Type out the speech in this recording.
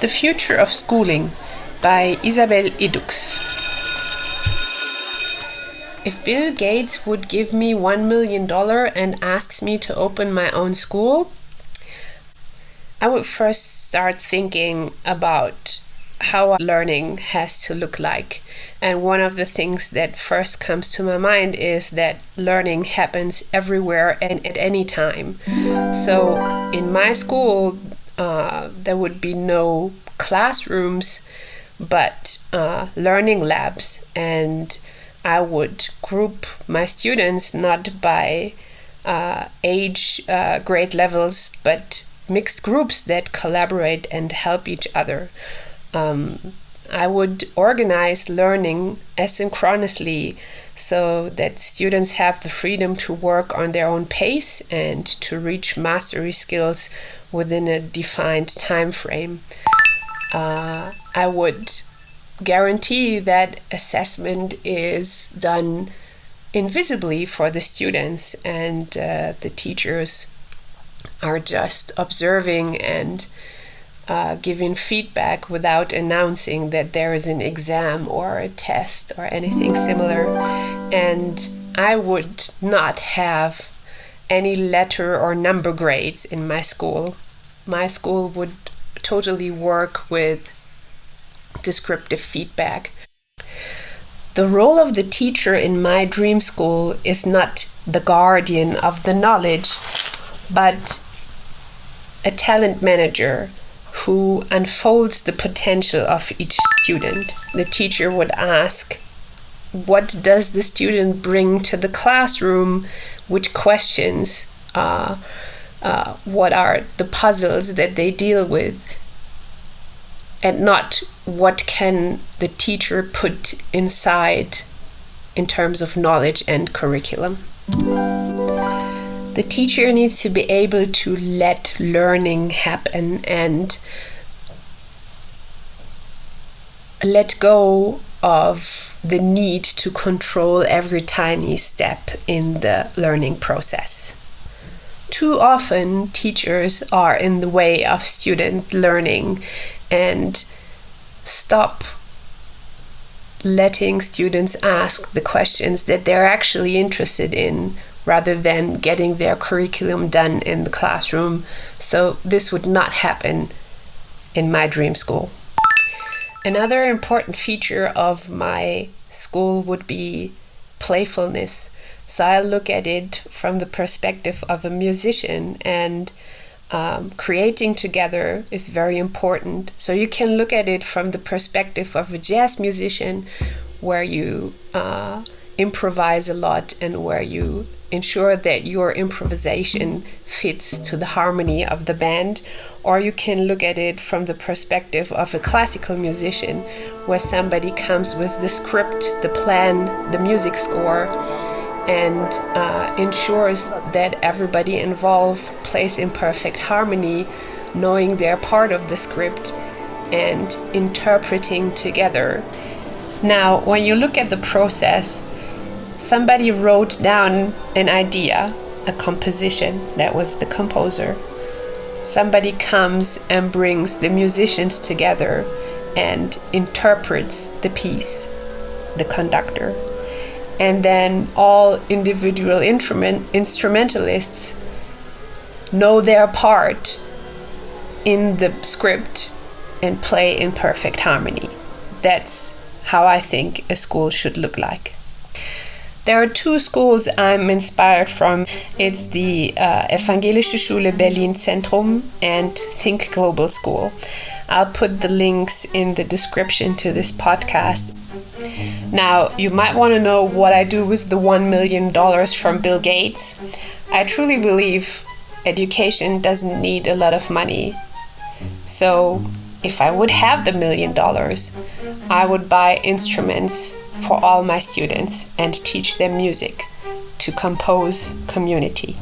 The Future of Schooling by Isabel Eddouks. If Bill Gates would give me $1 million and asks me to open my own school, I would first start thinking about how learning has to look like. And one of the things that first comes to my mind is that learning happens everywhere and at any time. So in my school, there would be no classrooms, but learning labs. And I would group my students not by age, grade levels, but mixed groups that collaborate and help each other. I would organize learning asynchronously so that students have the freedom to work on their own pace and to reach mastery skills within a defined time frame. I would guarantee that assessment is done invisibly for the students, and the teachers are just observing and giving feedback without announcing that there is an exam or a test or anything similar. And I would not have any letter or number grades in my school. My school would totally work with descriptive feedback. The role of the teacher in my dream school is not the guardian of the knowledge, but a talent manager who unfolds the potential of each student. The teacher would ask, what does the student bring to the classroom? Which questions? What are the puzzles that they deal with? And not what can the teacher put inside in terms of knowledge and curriculum. The teacher needs to be able to let learning happen and let go of the need to control every tiny step in the learning process. Too often, teachers are in the way of student learning and stop letting students ask the questions that they're actually interested in, rather than getting their curriculum done in the classroom. So this would not happen in my dream school. Another important feature of my school would be playfulness. So I look at it from the perspective of a musician, and creating together is very important. So you can look at it from the perspective of a jazz musician, where you improvise a lot and where you ensure that your improvisation fits to the harmony of the band. Or you can look at it from the perspective of a classical musician, where somebody comes with the script, the plan, the music score, and ensures that everybody involved plays in perfect harmony, knowing they're part of the script and interpreting together. Now, when you look at the process, somebody wrote down an idea, a composition, that was the composer. Somebody comes and brings the musicians together and interprets the piece, the conductor. And then all individual instrumentalists know their part in the script and play in perfect harmony. That's how I think a school should look like. There are two schools I'm inspired from. It's the Evangelische Schule Berlin Zentrum and Think Global School. I'll put the links in the description to this podcast. Now, you might want to know what I do with the $1 million from Bill Gates. I truly believe education doesn't need a lot of money. So if I would have the $1 million, I would buy instruments for all my students and teach them music to compose community.